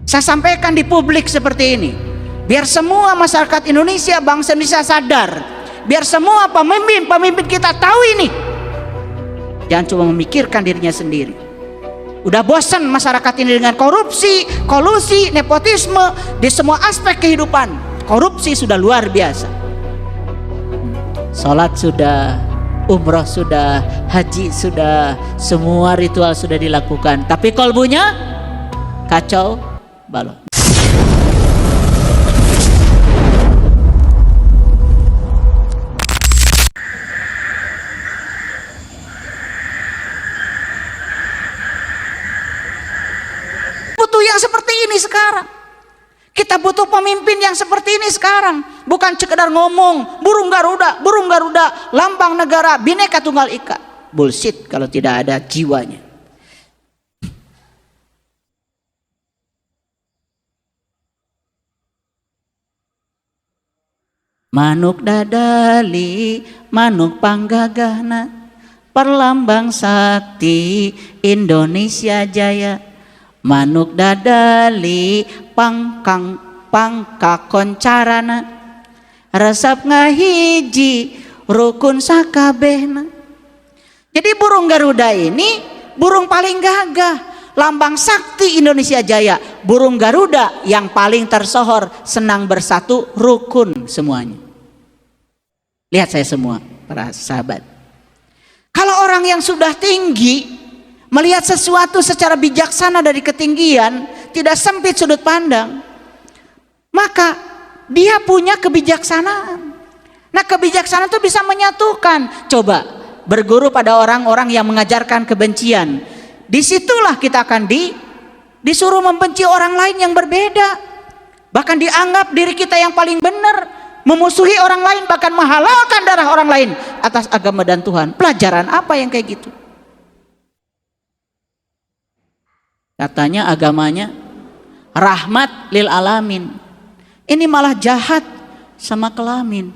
Saya sampaikan di publik seperti ini, biar semua masyarakat Indonesia, bangsa Indonesia sadar, biar semua pemimpin kita tahu ini. Jangan cuma memikirkan dirinya sendiri. Udah bosan masyarakat ini dengan korupsi, kolusi, nepotisme di semua aspek kehidupan. Korupsi sudah luar biasa. Sholat sudah, umroh sudah, haji sudah, semua ritual sudah dilakukan, tapi kolbunya kacau balau. Butuh yang seperti ini sekarang. Kita butuh pemimpin yang seperti ini sekarang. Bukan sekedar ngomong burung Garuda, lambang negara, Bhinneka Tunggal Ika. Bullshit kalau tidak ada jiwanya. Manuk dadali, manuk panggagahna, perlambang sakti Indonesia Jaya. Manuk dadali pangka koncarana, resep ngahiji rukun sakabehna. Jadi burung Garuda ini burung paling gagah, lambang sakti Indonesia Jaya. Burung Garuda yang paling tersohor, senang bersatu, rukun semuanya. Lihat saya semua para sahabat, kalau orang yang sudah tinggi melihat sesuatu secara bijaksana dari ketinggian, tidak sempit sudut pandang, maka dia punya kebijaksanaan. Nah, kebijaksanaan itu bisa menyatukan. Coba berguru pada orang-orang yang mengajarkan kebencian, disitulah kita akan disuruh membenci orang lain yang berbeda, bahkan dianggap diri kita yang paling benar, memusuhi orang lain, bahkan menghalalkan darah orang lain atas agama dan Tuhan. Pelajaran apa yang kayak gitu? Katanya agamanya rahmat lil alamin, ini malah jahat sama kelamin.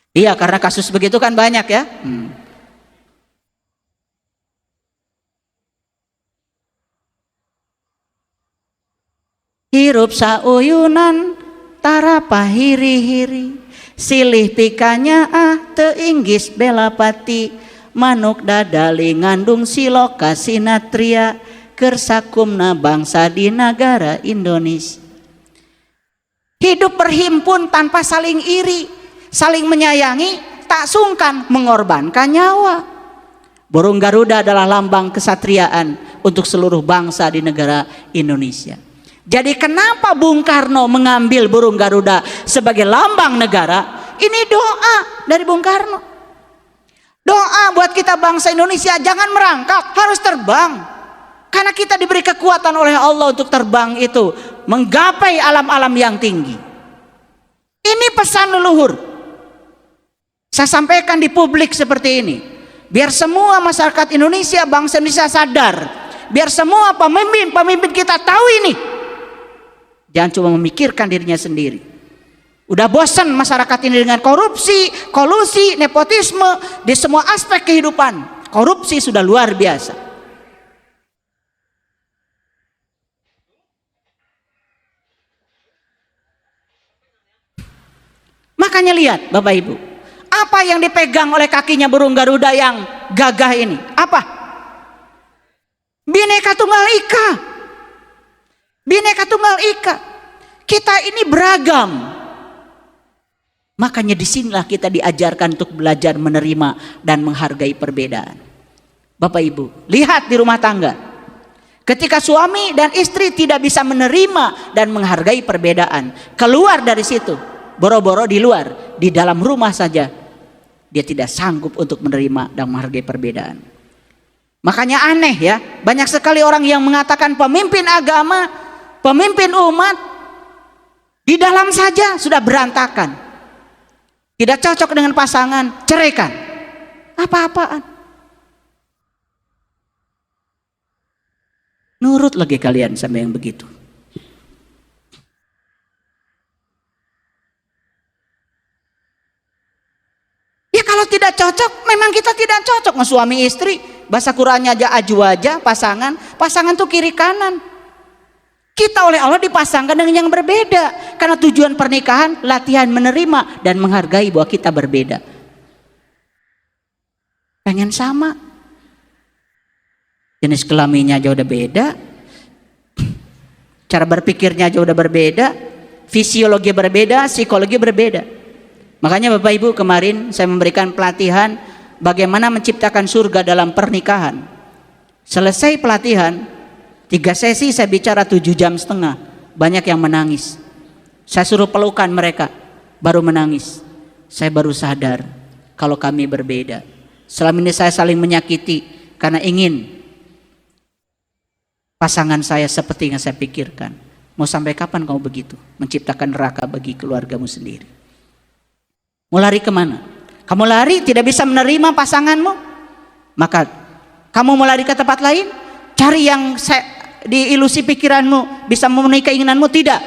Iya, karena kasus begitu kan banyak ya. Hirup sauyunan tarapa hiri-hiri, silih pikanya teinggis belapati, manuk dadali ngandung siloka sinatria, kersakumna bangsa di negara Indonesia. Hidup berhimpun tanpa saling iri, saling menyayangi, tak sungkan mengorbankan nyawa. Burung Garuda adalah lambang kesatriaan untuk seluruh bangsa di negara Indonesia. Jadi kenapa Bung Karno mengambil burung Garuda sebagai lambang negara? Ini doa dari Bung Karno. Doa buat kita bangsa Indonesia, jangan merangkak, harus terbang. Karena kita diberi kekuatan oleh Allah untuk terbang itu, menggapai alam-alam yang tinggi. Ini pesan leluhur. Saya sampaikan di publik seperti ini, biar semua masyarakat Indonesia, bangsa Indonesia sadar, biar semua pemimpin kita tahu ini. Jangan cuma memikirkan dirinya sendiri. Udah bosan masyarakat ini dengan korupsi, kolusi, nepotisme di semua aspek kehidupan. Korupsi sudah luar biasa. Makanya lihat Bapak Ibu, apa yang dipegang oleh kakinya burung Garuda yang gagah ini? Apa? Bhinneka Tunggal Ika. Bhinneka Tunggal Ika. Kita ini beragam. Makanya disinilah kita diajarkan untuk belajar menerima dan menghargai perbedaan. Bapak Ibu, lihat di rumah tangga. Ketika suami dan istri tidak bisa menerima dan menghargai perbedaan, keluar dari situ, boro-boro di luar, di dalam rumah saja dia tidak sanggup untuk menerima dan menghargai perbedaan. Makanya aneh ya, banyak sekali orang yang mengatakan pemimpin agama, pemimpin umat, di dalam saja sudah berantakan, tidak cocok dengan pasangan, ceraikan. Apa-apaan? Nurut lagi kalian sama yang begitu. Ya kalau tidak cocok cocok, memang kita tidak cocok. Suami istri, bahasa Qur'annya aja aja pasangan tuh kiri kanan. Kita oleh Allah dipasangkan dengan yang berbeda. Karena tujuan pernikahan, latihan menerima dan menghargai bahwa kita berbeda. Pengen sama, jenis kelaminnya aja udah beda, cara berpikirnya aja udah berbeda, fisiologi berbeda, psikologi berbeda. Makanya Bapak Ibu, kemarin saya memberikan pelatihan bagaimana menciptakan surga dalam pernikahan. Selesai pelatihan 3 sesi, saya bicara 7,5 jam. Banyak yang menangis. Saya suruh pelukan mereka, baru menangis. Saya baru sadar kalau kami berbeda. Selama ini saya saling menyakiti karena ingin pasangan saya seperti yang saya pikirkan. Mau sampai kapan kamu begitu? Menciptakan neraka bagi keluargamu sendiri. Mau lari kemana? Kamu lari tidak bisa menerima pasanganmu, maka kamu mau lari ke tempat lain? Cari yang di ilusi pikiranmu bisa memenuhi keinginanmu? Tidak.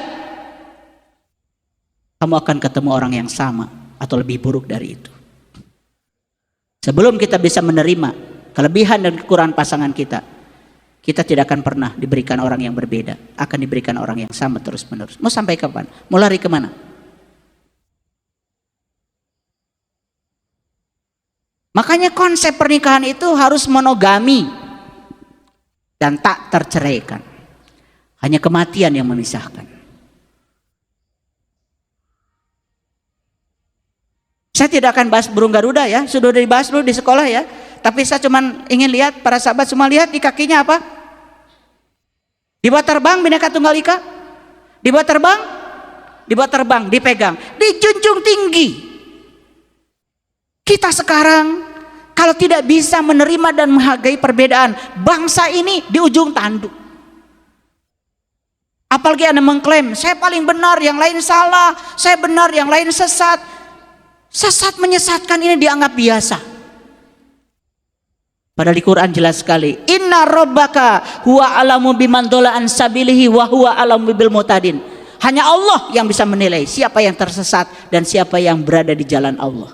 Kamu akan ketemu orang yang sama atau lebih buruk dari itu. Sebelum kita bisa menerima kelebihan dan kekurangan pasangan kita, kita tidak akan pernah diberikan orang yang berbeda, akan diberikan orang yang sama terus menerus. Mau sampai kapan? Mau lari kemana? Makanya konsep pernikahan itu harus monogami dan tak terceraikan. Hanya kematian yang memisahkan. Saya tidak akan bahas burung Garuda ya, sudah dibahas dulu di sekolah ya. Tapi saya cuma ingin lihat, para sahabat semua lihat di kakinya apa? Dibawa terbang Bhinneka Tunggal Ika. Dibawa terbang, dipegang, dijunjung tinggi. Kita sekarang kalau tidak bisa menerima dan menghargai perbedaan, bangsa ini di ujung tanduk. Apalagi Anda mengklaim, saya paling benar, yang lain salah, saya benar, yang lain sesat. Sesat menyesatkan ini dianggap biasa. Padahal di Quran jelas sekali, inna rabbaka huwa alamu biman dhalla an sabilihi wa huwa alamu bil muhtadin. Hanya Allah yang bisa menilai siapa yang tersesat dan siapa yang berada di jalan Allah.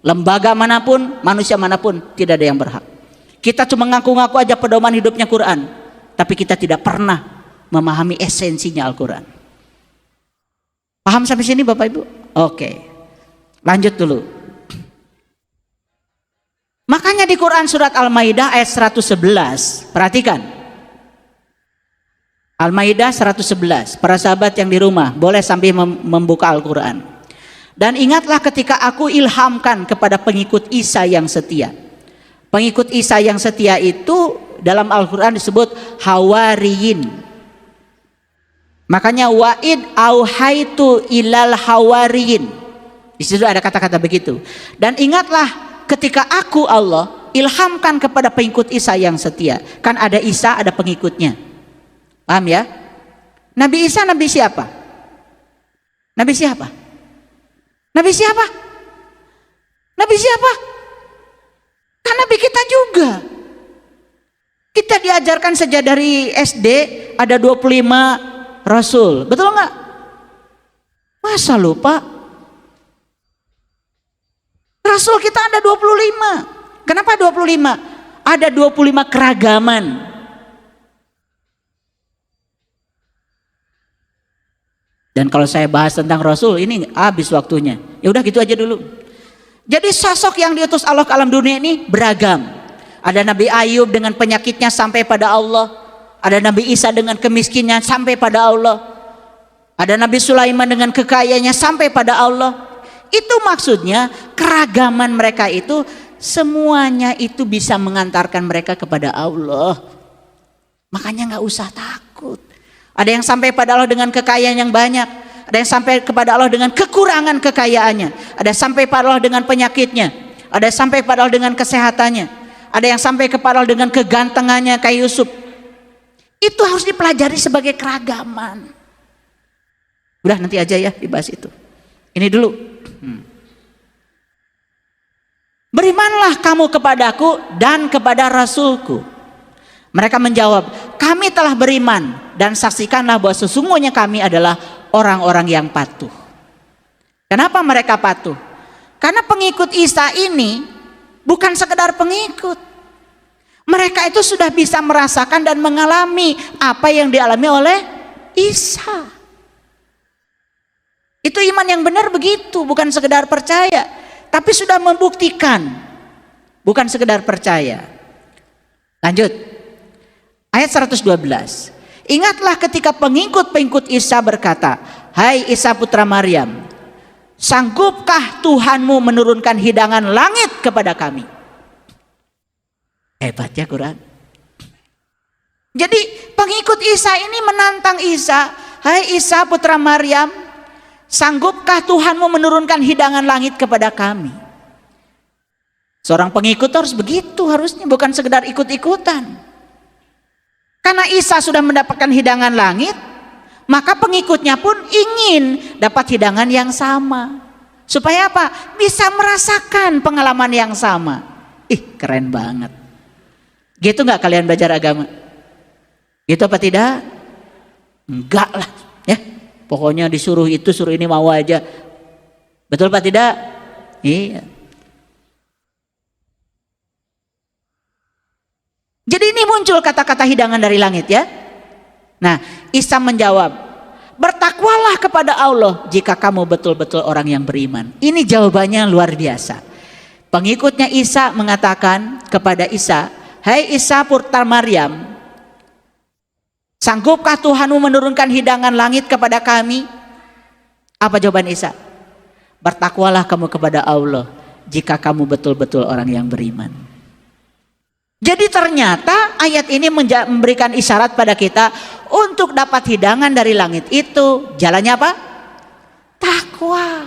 Lembaga manapun, manusia manapun tidak ada yang berhak. Kita cuma ngaku-ngaku aja pedoman hidupnya Quran, tapi kita tidak pernah memahami esensinya Al-Quran. Paham sampai sini Bapak Ibu? Oke. Lanjut dulu. Makanya di Quran surat Al-Maidah ayat 111, perhatikan. Al-Maidah 111, para sahabat yang di rumah boleh sambil membuka Al-Quran. Dan ingatlah ketika aku ilhamkan kepada pengikut Isa yang setia. Pengikut Isa yang setia itu dalam Al-Quran disebut hawariyin. Makanya wa'id auhaitu ilal hawariyin. Di situ ada kata-kata begitu. Dan ingatlah ketika aku Allah ilhamkan kepada pengikut Isa yang setia. Kan ada Isa, ada pengikutnya. Paham ya? Nabi Isa nabi siapa? Nabi siapa? Nabi siapa? Nabi siapa? Kan nabi kita juga. Kita diajarkan sejak dari SD ada 25 rasul. Betul nggak? Masa lupa? Rasul kita ada 25. Kenapa 25? Ada 25 keragaman. Dan kalau saya bahas tentang Rasul ini habis waktunya. Ya udah gitu aja dulu. Jadi sosok yang diutus Allah ke alam dunia ini beragam. Ada Nabi Ayub dengan penyakitnya sampai pada Allah. Ada Nabi Isa dengan kemiskinannya sampai pada Allah. Ada Nabi Sulaiman dengan kekayaannya sampai pada Allah. Itu maksudnya keragaman mereka itu semuanya itu bisa mengantarkan mereka kepada Allah. Makanya nggak usah takut. Ada yang sampai pada Allah dengan kekayaan yang banyak. Ada yang sampai kepada Allah dengan kekurangan kekayaannya. Ada yang sampai pada Allah dengan penyakitnya. Ada yang sampai kepada Allah dengan kesehatannya. Ada yang sampai kepada Allah dengan kegantengannya kayak Yusuf. Itu harus dipelajari sebagai keragaman. Udah nanti aja ya dibahas itu. Ini dulu. Berimanlah kamu kepadaku dan kepada Rasulku. Mereka menjawab, kami telah beriman dan saksikanlah bahwa sesungguhnya kami adalah orang-orang yang patuh. Kenapa mereka patuh? Karena pengikut Isa ini bukan sekedar pengikut. Mereka itu sudah bisa merasakan dan mengalami apa yang dialami oleh Isa. Itu iman yang benar begitu, bukan sekedar percaya, tapi sudah membuktikan, bukan sekedar percaya. Lanjut, ayat 112. Ingatlah ketika pengikut-pengikut Isa berkata, "Hai Isa putra Maryam, sanggupkah Tuhanmu menurunkan hidangan langit kepada kami?" Hebatnya Quran. Jadi pengikut Isa ini menantang Isa, "Hai Isa putra Maryam, sanggupkah Tuhanmu menurunkan hidangan langit kepada kami?" Seorang pengikut harus begitu, harusnya bukan sekedar ikut-ikutan. Karena Isa sudah mendapatkan hidangan langit, maka pengikutnya pun ingin dapat hidangan yang sama. Supaya apa? Bisa merasakan pengalaman yang sama. Keren banget. Gitu nggak kalian belajar agama? Gitu apa tidak? Enggak lah, ya. Pokoknya disuruh itu, suruh ini, mau aja. Betul apa tidak? Iya. Jadi ini muncul kata-kata hidangan dari langit, ya. Nah, Isa menjawab, "Bertakwalah kepada Allah jika kamu betul-betul orang yang beriman." Ini jawabannya luar biasa. Pengikutnya Isa mengatakan kepada Isa, "Hai Isa putra Maryam, sanggupkah Tuhanmu menurunkan hidangan langit kepada kami?" Apa jawaban Isa? "Bertakwalah kamu kepada Allah jika kamu betul-betul orang yang beriman." Jadi ternyata ayat ini memberikan isyarat pada kita untuk dapat hidangan dari langit itu jalannya apa? Takwa.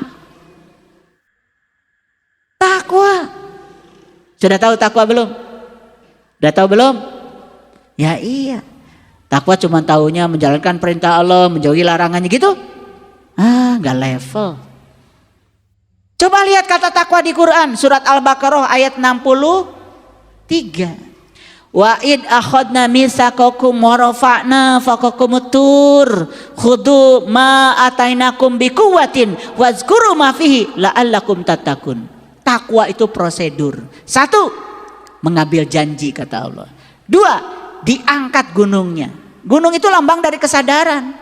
Takwa. Sudah tahu takwa belum? Udah tahu belum? Ya iya. Takwa cuma taunya menjalankan perintah Allah, menjauhi larangannya gitu. Gak level. Coba lihat kata takwa di Quran, surat Al-Baqarah ayat 63. Wa id akhadna mitsaqakum wa rafa'na fawqakumut tur khudhu ma atainakum biquwwatin wazkuru ma fihi la'allakum tattaqun. Takwa itu prosedur. 1, mengambil janji kata Allah. 2, diangkat gunungnya. Gunung itu lambang dari kesadaran.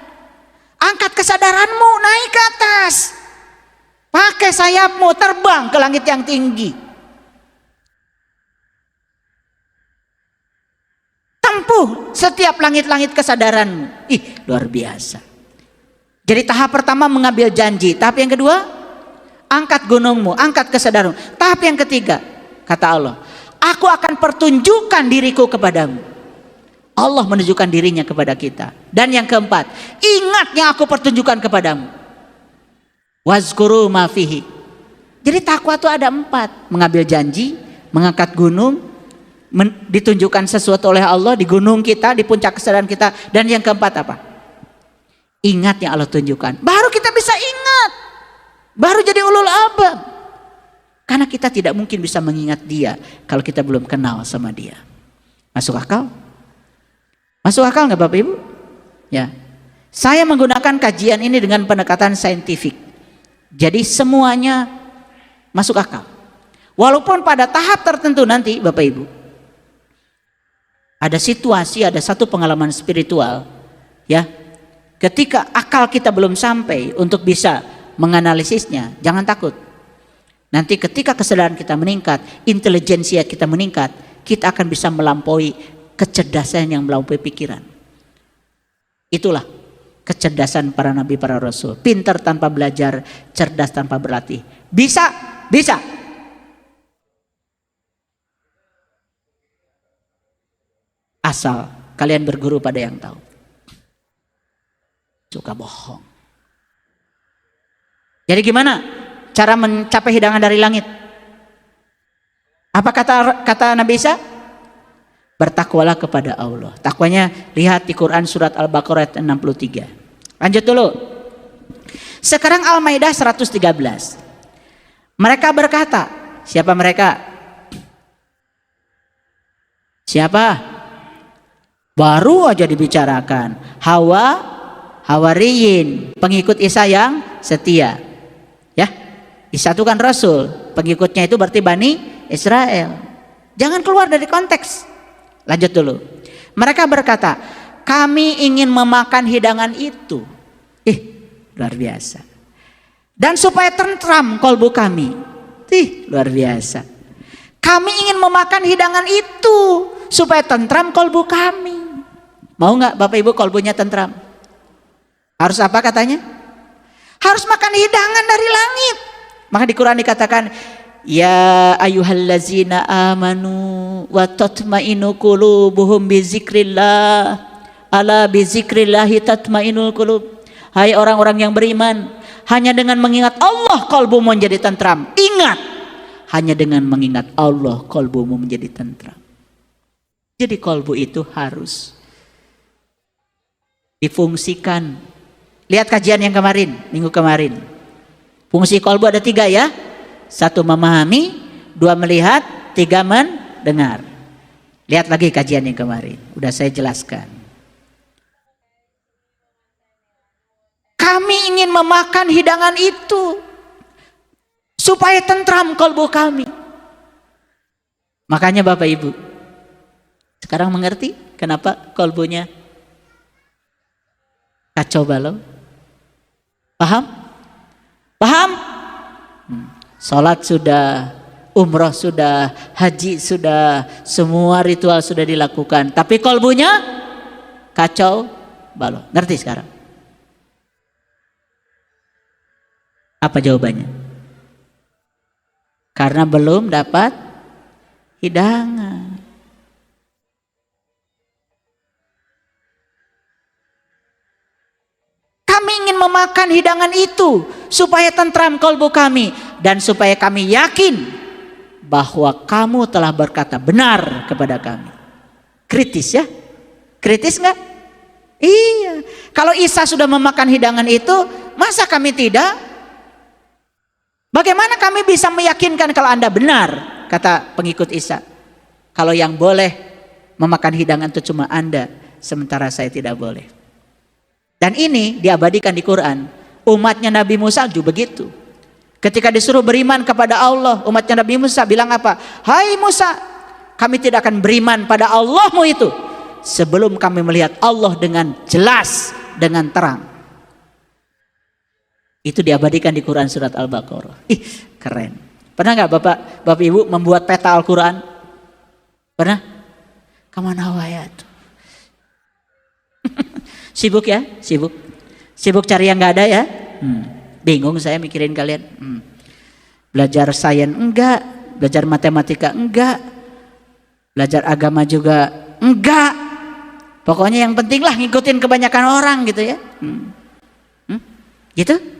Angkat kesadaranmu, naik ke atas. Pakai sayapmu, terbang ke langit yang tinggi. Tempuh setiap langit-langit kesadaranmu. Luar biasa. Jadi tahap pertama mengambil janji. Tahap yang kedua, angkat gunungmu, angkat kesadaranmu. Tahap yang ketiga, kata Allah, "Aku akan pertunjukkan diriku kepadamu." Allah menunjukkan dirinya kepada kita. Dan yang keempat, ingat yang aku pertunjukkan kepadamu. Wazkuru ma fihi. Jadi takwa itu ada 4. Mengambil janji, mengangkat gunung, ditunjukkan sesuatu oleh Allah di gunung kita, di puncak kesadaran kita. Dan yang keempat apa? Ingat yang Allah tunjukkan. Baru kita bisa ingat. Baru jadi ulul albab. Karena kita tidak mungkin bisa mengingat dia kalau kita belum kenal sama dia. Masuk akal? Masuk akal nggak Bapak Ibu? Ya. Saya menggunakan kajian ini dengan pendekatan saintifik. Jadi semuanya masuk akal. Walaupun pada tahap tertentu nanti Bapak Ibu, ada situasi, ada satu pengalaman spiritual, ya. Ketika akal kita belum sampai untuk bisa menganalisisnya, jangan takut. Nanti ketika kesadaran kita meningkat, intelijensia kita meningkat, kita akan bisa melampaui kecerdasan yang melampaui pikiran. Itulah kecerdasan para nabi, para rasul. Pintar tanpa belajar, cerdas tanpa berlatih. Bisa, bisa. Asal kalian berguru pada yang tahu. Suka bohong. Jadi gimana cara mencapai hidangan dari langit? Apa kata Nabi Isa? Bertakwalah kepada Allah. Takwanya lihat di Quran surat Al-Baqarah ayat 63. Lanjut dulu. Sekarang Al-Maidah 113. Mereka berkata, siapa mereka? Siapa? Baru aja dibicarakan. Hawariyin, pengikut Isa yang setia. Ya, Isa itu kan Rasul. Pengikutnya itu berarti Bani Israel. Jangan keluar dari konteks. Lanjut dulu. Mereka berkata, kami ingin memakan hidangan itu. Luar biasa. Dan supaya tentram kolbu kami. Luar biasa. Kami ingin memakan hidangan itu supaya tentram kolbu kami. Mau nggak Bapak Ibu kolbunya tentram? Harus apa katanya? Harus makan hidangan dari langit. Maka di Quran dikatakan, ya ayyuhallazina amanu wa tatmainu qulubuhum bizikrillah. Ala bizikrillahi tatmainul qulub. Hai orang-orang yang beriman, hanya dengan mengingat Allah kolbumu menjadi tentram. Ingat, hanya dengan mengingat Allah kolbumu menjadi tentram. Jadi kolbu itu harus difungsikan. Lihat kajian yang kemarin, minggu kemarin. Fungsi kolbu ada 3 ya. 1 memahami, 2 melihat, 3 mendengar. Lihat lagi kajian yang kemarin, udah saya jelaskan. Kami ingin memakan hidangan itu supaya tentram kolbu kami. Makanya Bapak Ibu, sekarang mengerti kenapa kolbunya kacau balau? Paham? Paham? Salat sudah, umroh sudah, haji sudah, semua ritual sudah dilakukan, tapi kolbunya kacau balau. Ngerti sekarang? Apa jawabannya? Karena belum dapat hidangan. Kami ingin memakan hidangan itu supaya tentram kolbu kami dan supaya kami yakin bahwa kamu telah berkata benar kepada kami. Kritis ya? Kritis nggak? Iya. Kalau Isa sudah memakan hidangan itu, masa kami tidak? Bagaimana kami bisa meyakinkan kalau Anda benar, kata pengikut Isa. Kalau yang boleh memakan hidangan itu cuma Anda, sementara saya tidak boleh. Dan ini diabadikan di Quran. Umatnya Nabi Musa juga begitu. Ketika disuruh beriman kepada Allah, umatnya Nabi Musa bilang apa? Hai Musa, kami tidak akan beriman pada Allahmu itu sebelum kami melihat Allah dengan jelas, dengan terang. Itu diabadikan di Quran surat Al-Baqarah. Keren. Pernah nggak Bapak Ibu membuat peta Al-Quran? Pernah? Kemana wayat? Sibuk ya? Sibuk. Sibuk cari yang nggak ada ya? Bingung saya mikirin kalian. Belajar sains enggak, belajar matematika enggak, belajar agama juga enggak. Pokoknya yang penting lah ngikutin kebanyakan orang gitu ya. Gitu?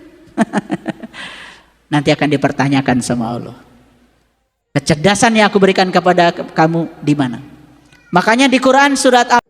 Nanti akan dipertanyakan sama Allah. Kecerdasan yang aku berikan kepada kamu di mana? Makanya di Quran surat